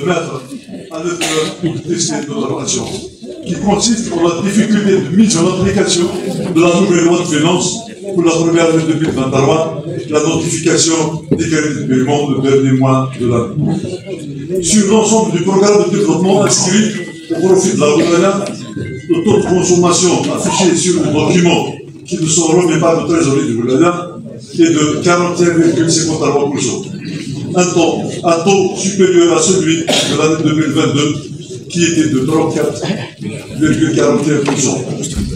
de mettre à l'épreuve pour tester notre action, qui consiste en la difficulté de mise en application de la nouvelle loi de finances pour la première année 2023, la notification des crédits de paiement le dernier mois de l'année. Sur l'ensemble du programme de développement inscrit au profit de la Oulaya, le taux de consommation affiché sur le document qui nous sont remis par le trésorier de Oulaya est de 41,53%. Un taux supérieur à celui de l'année 2022 qui était de 34,41%.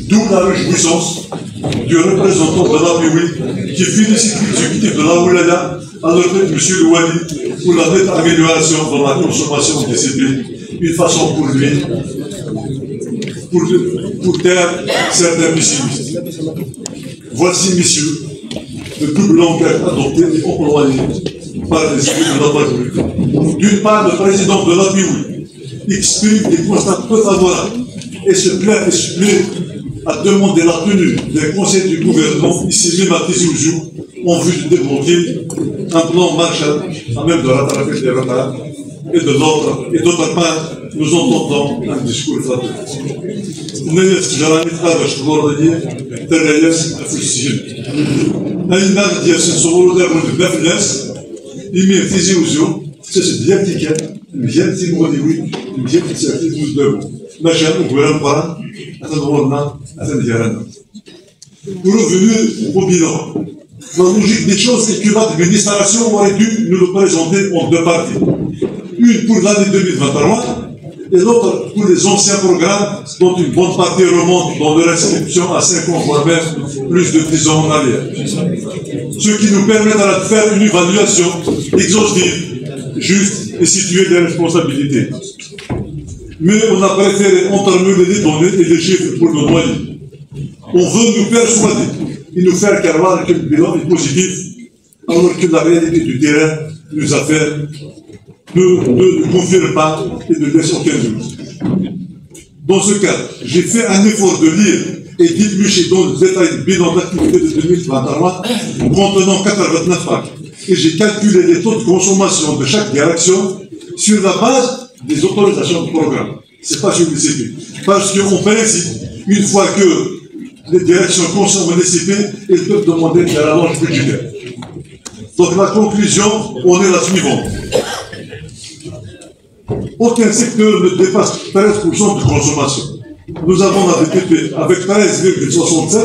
D'où la réjouissance du représentant de l'APOUI qui félicite l'exécutif de la Oulaya à leur tête M. Louali pour la nette amélioration dans la consommation des CP, une façon pour lui pour taire certains pessimistes. Voici, messieurs, le double enquête adopté et employé par les élus de la majorité. D'une part, le président de l'APOUI exprime des constats peu favorables et se plaît à demander la tenue des conseils du gouvernement ici même à Tizi Ouzou en vue de débloquer un plan Marshall à même de rattraper des retards et de l'autre. Et d'autre part, nous entendons un discours flatteur. Neyes Jalanitra Shkordani, Terreyes Fussil. Naïnar Diasen Soroder de Befles, Imir Tizi Ouzou, c'est ce diatique, bien Timoniwi, bien Tizi Ouzou. Machin, au gouvernement, pour revenir au bilan, la logique des choses est que l'administration aurait dû nous le présenter en deux parties. Une pour l'année 2023 et l'autre pour les anciens programmes dont une bonne partie remonte dans leur inscription à 5 ans, voire même plus de 10 ans en arrière. Ce qui nous permettra de faire une évaluation exhaustive, juste et situer des responsabilités. Mais on a préféré entremêler les données et les chiffres pour nous noyer. On veut nous persuader et nous faire croire que le bilan est positif, alors que la réalité du terrain nous a fait ne confirme pas et ne laisse aucun doute. Dans ce cas, j'ai fait un effort de lire et d'éplucher dans le détail du bilan d'activité de 2023 contenant 89 pages. Et j'ai calculé les taux de consommation de chaque direction sur la base des autorisations de programme. C'est pas sur les CP. Parce qu'en principe, une fois que les directions consomment les CP, elles peuvent demander de la rallonge budgétaire. Donc la conclusion, on est la suivante. Aucun secteur ne dépasse 13% de consommation. Nous avons la BTP avec 13,67,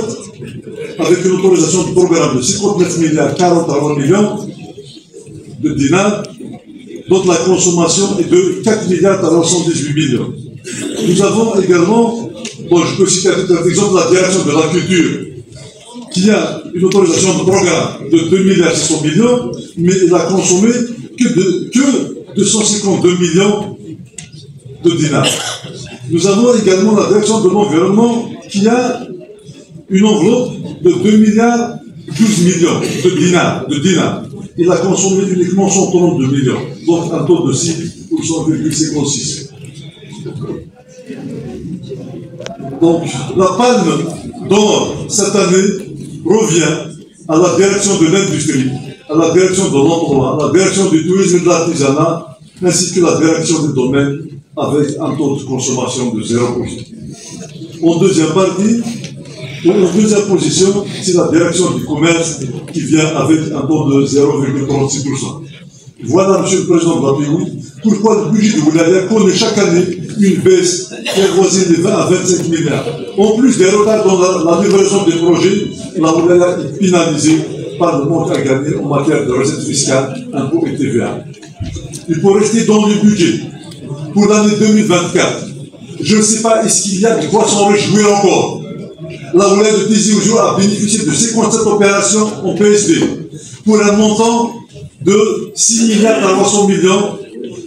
avec une autorisation de programme de 59 milliards 43 millions de dinars, dont la consommation est de 4 milliards 318 millions. Nous avons également, je peux citer à titre d'exemple la direction de la culture, qui a une autorisation de programme de 2 milliards 600 millions, mais elle a consommé que 252 millions de dinars. Nous avons également la direction de l'environnement, qui a une enveloppe de 2 milliards 12 millions de dinars. Il a consommé uniquement 132 millions, donc un taux de 6,56%. Donc, la palme d'or cette année revient à la direction de l'industrie, à la direction de l'emploi, à la direction du tourisme et de l'artisanat, ainsi que la direction des domaines avec un taux de consommation de 0%. En deuxième partie, en deuxième position, c'est la direction du commerce qui vient avec un taux de 0,36%. Voilà, Monsieur le Président de la POUI, pourquoi le budget de Oulaya connaît chaque année une baisse qui avoisine de 20 à 25 milliards. En plus des retards dans la livraison des projets, la Oulaya est pénalisée par le manque à gagner en matière de recettes fiscales, impôts et TVA. Et pour rester dans le budget, pour l'année 2024, je ne sais pas, est-ce qu'il y a de quoi s'en réjouir encore. La Oulaya de Tizi Ouzou a bénéficié de 57 opérations en PSB pour un montant de 6 milliards 300 millions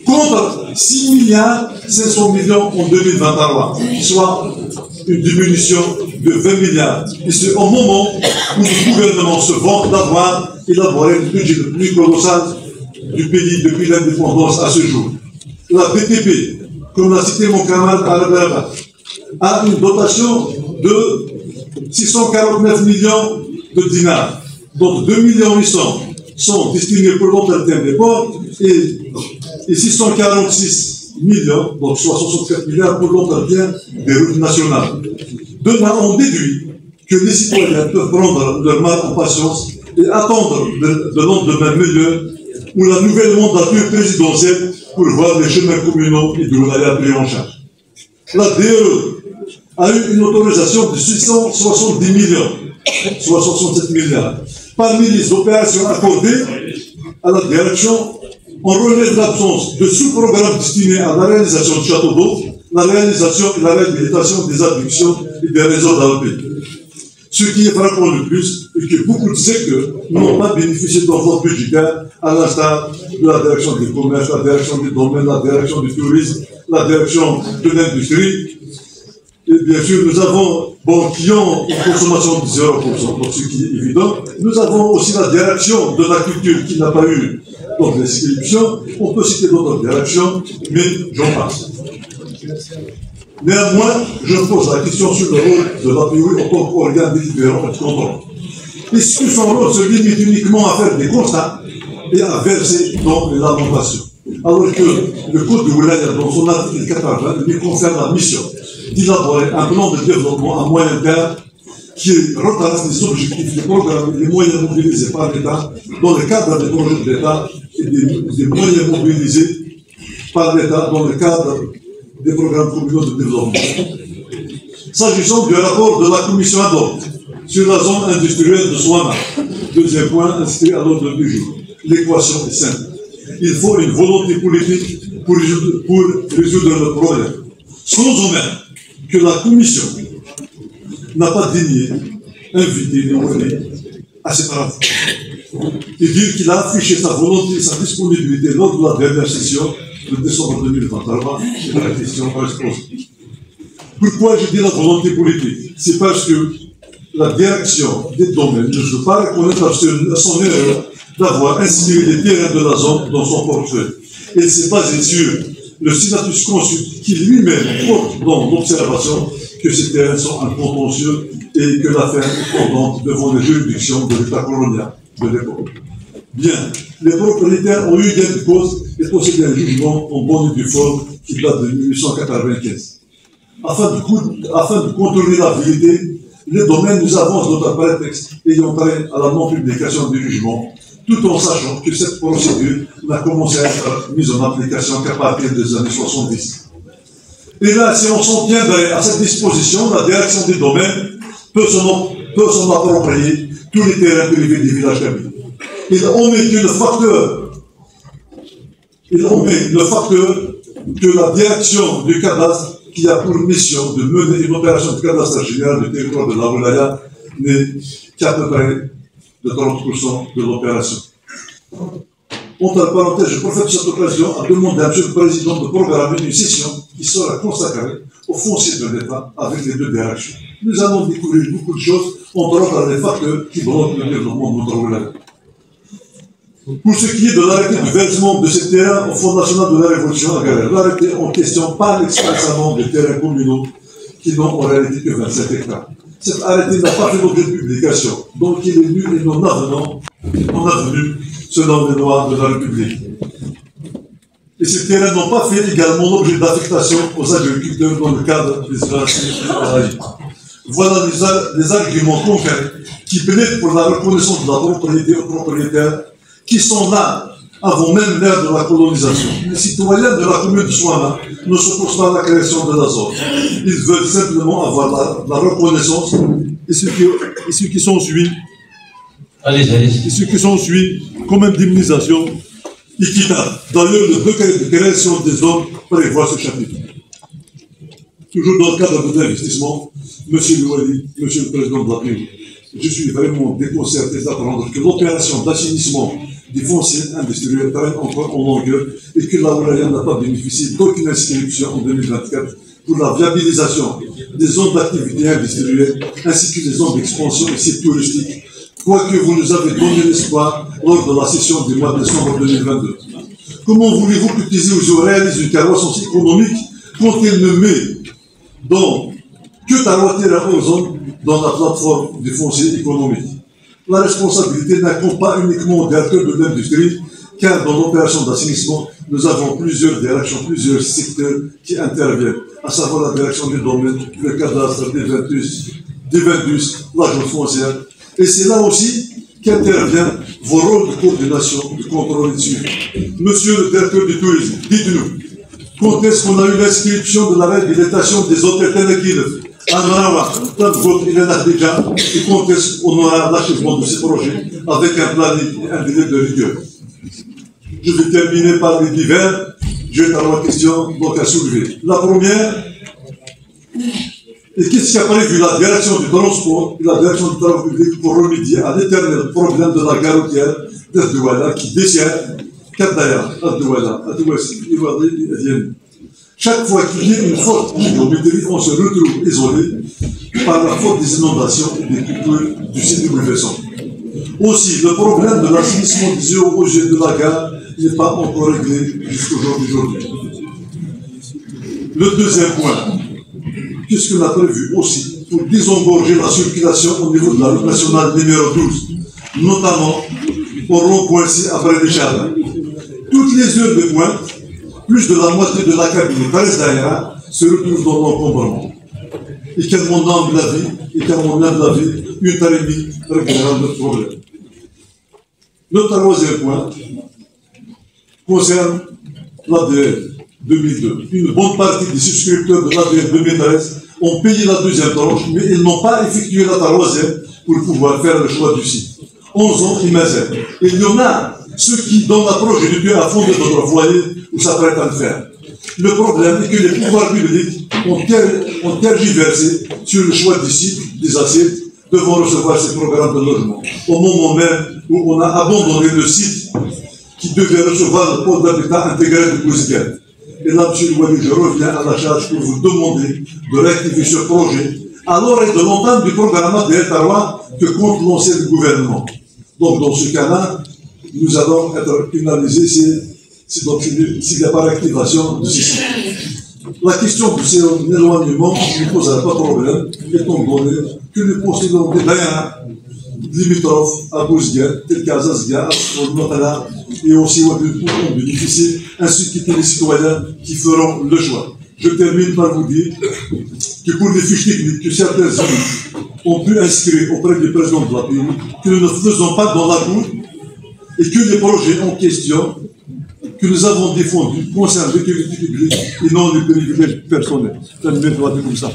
contre 6 milliards 500 millions en 2023, soit une diminution de 20 milliards. Et c'est au moment où le gouvernement se vante d'avoir élaboré le budget le plus colossal du pays depuis l'indépendance à ce jour. La BTP, comme l'a cité mon camarade Albert, a une dotation de 649 millions de dinars, dont 2 800 000 sont destinés pour l'entretien des ports et et 646 millions, donc soit 64 milliards pour l'entretien des routes nationales. De là, on déduit que les citoyens peuvent prendre leur mal en patience et attendre de lendemain meilleur ou la nouvelle mandature présidentielle pour voir les chemins communaux et de wilaya pris en charge. La DRE a eu une autorisation de 670 millions, soit 67 milliards. Parmi les opérations accordées à la direction, on relève l'absence de sous-programmes destinés à la réalisation de châteaux d'eau, la réalisation et la réhabilitation des addictions et des réseaux d'ALP. Ce qui est frappant le plus est que beaucoup de secteurs n'ont pas bénéficié d'enveloppes budgétaires, à l'instar de la direction du commerce, la direction du domaine, la direction du tourisme, la direction de l'industrie. Et bien sûr, nous avons, qui ont une consommation de 0%, donc ce qui est évident. Nous avons aussi la direction de la culture qui n'a pas eu d'inscription. On peut citer d'autres directions, mais j'en passe. Néanmoins, je pose la question sur le rôle de l'APOI en tant qu'organe délibérant et de contrôle. Est-ce que son rôle se limite uniquement à faire des constats et à verser dans les lamentations, alors que le Code de Wilaya, dans son article 80, lui confère la mission d'élaborer un plan de développement à moyen terme qui retrace les objectifs, les programmes et les moyens mobilisés par l'État dans le cadre des projets de l'État et des moyens mobilisés par l'État dans le cadre des programmes communaux de développement. S'agissant du rapport de la commission ad hoc sur la zone industrielle de Souama, deuxième point inscrit à l'ordre du jour, l'équation est simple. Il faut une volonté politique pour résoudre le problème, sans omettre que la commission n'a pas daigné inviter les Mouris à ses travaux et dire qu'il a affiché sa volonté et sa disponibilité lors de la dernière session de décembre 2023 et la question reste posée. Pourquoi je dis la volonté politique? C'est parce que la direction des domaines ne veut pas reconnaître son erreur d'avoir inscrit les terrains de la zone dans son portefeuille. Elle s'est basée sur le Senatus Consult qui lui-même porte dans l'observation que ces terrains sont un contentieux et que l'affaire est pendante devant les juridictions de l'État colonial de l'époque. Bien, les propriétaires ont eu gain de cause et possédé un jugement en bonne et due forme qui date de 1895. Afin de contrôler la vérité, les domaines nous avancent d'autres prétextes ayant trait à la non-publication du jugement, tout en sachant que cette procédure n'a commencé à être mise en application qu'à partir des années 70. Et là, si on s'en tiendrait à cette disposition, la direction des domaines peut s'en approprier tous les terrains privés des villages cabines. Il omet le facteur que la direction du cadastre, qui a pour mission de mener une opération de cadastre général du territoire de la Wilaya, n'est qu'à peu près de 30% de l'opération. Entre parenthèses, je profite de cette occasion à demander à M. le Président de programmer une session qui sera consacrée au foncier de l'État avec les deux directions. Nous allons découvrir beaucoup de choses, entre autres les facteurs qui bloquent le développement de notre Wilaya. Pour ce qui est de l'arrêté de versement de ces terrains au Fonds national de la Révolution agraire, l'arrêté en question parle expressément des terrains communaux qui n'ont en réalité que 27 hectares. Cet arrêté n'a pas fait l'objet de publication, donc il est nul et non avenu selon les lois de la République. Et ces terrains n'ont pas fait également l'objet d'affectation aux agriculteurs dans le cadre des opérations. Voilà les arguments concrets qui plaident pour la reconnaissance de la propriété aux propriétaires qui sont là avant même l'ère de la colonisation. Les citoyens de la commune de Souama ne s'opposent pas à la création de la zone. Ils veulent simplement avoir la reconnaissance et ce qui s'ensuit comme indemnisation équitable. D'ailleurs, le décret de création des zones prévoit ce chapitre. Toujours dans le cadre de l'investissement, Monsieur le Wali, Monsieur le Président de la République, je suis vraiment déconcerté d'apprendre que l'opération d'assainissement des fonciers industriels traîne encore en longueur et que la Wilaya n'a pas bénéficié d'aucune inscription en 2024 pour la viabilisation des zones d'activité industrielle ainsi que des zones d'expansion et sites touristiques, quoique vous nous avez donné l'espoir lors de la session du mois de décembre 2022. Comment voulez-vous que Tizi-Ouzou réalise une croissance économique quand il ne met que Tarouatira aux zones dans la plateforme du foncier économique? La responsabilité n'incombe pas uniquement aux directeurs de l'industrie, car dans l'opération d'assainissement, nous avons plusieurs directions, plusieurs secteurs qui interviennent, à savoir la direction du domaine, le cadastre, des Vendus, l'agence foncière. Et c'est là aussi qu'intervient vos rôles de coordination, de contrôle et de suivi. Monsieur le directeur du tourisme, dites-nous, quand est-ce qu'on a eu l'inscription de la réhabilitation des hôtels Tenekil à Narawa, et quand est-ce qu'on aura l'achèvement de ces projets avec un planning et un délai de rigueur? Je vais terminer par les divers. J'ai trois questions donc à soulever. La première, et qu'est-ce qui a prévu la direction du transport et la direction du travail public pour remédier à l'éternel problème de la gare routière d'Erdouala qui dessert Kadaya, Erdouala, Adouassi, Iwadi et Vienne. Chaque fois qu'il y a une faute hydrométéorique, on se retrouve isolé par la faute des inondations et des coupures du site de bouleversant. Aussi, le problème de l'assainissement des eaux au jet de la gare n'est pas encore réglé jusqu'aujourd'hui. Le deuxième point, qu'est-ce qu'on a prévu aussi pour désengorger la circulation au niveau de la route nationale numéro 12, notamment au rond-point-ci après les jardins. Toutes les heures de pointe, plus de la moitié de la cabine Paris Daïra se retrouve dans l'encombrement. Et quel moment de la vie, une heure et demie réglera notre problème. Le troisième point concerne l'ADN 2002. Une bonne partie des souscripteurs de l'ADN 2013 ont payé la deuxième tranche, mais ils n'ont pas effectué la troisième pour pouvoir faire le choix du site. 11 ans, il y en a ceux qui, dans la progéniture, à fond de notre foyer, où s'apprêtent à le faire. Le problème est que les pouvoirs publics ont tergiversé sur le choix du site, des assiettes, devant recevoir ces programmes de logement. Au moment même où on a abandonné le site qui devait recevoir le pôle d'habitat intégré de Bouzguet. Et là, M. Louali, je reviens à la charge pour vous demander de réactiver ce projet à l'oreille de l'entame du programme de Etawa que compte lancer le gouvernement. Donc, dans ce cas-là, nous allons être pénalisés s'il n'y a pas d'activation de ce site. La question de ces éloignements ne posera pas de problème, étant donné que nous possédons des biens limitrophes à Bouzguet, tels qu'à Zazga, au Notala, et aussi au bénéficier, ainsi que les citoyens qui feront le choix. Je termine par vous dire que pour les fiches techniques que certains élus ont pu inscrire auprès du président de la pays, que nous ne faisons pas dans la cour, et que les projets en question que nous avons défendus concernent l'utilité publique et non les privilèges personnels. Ça ne doit être comme ça.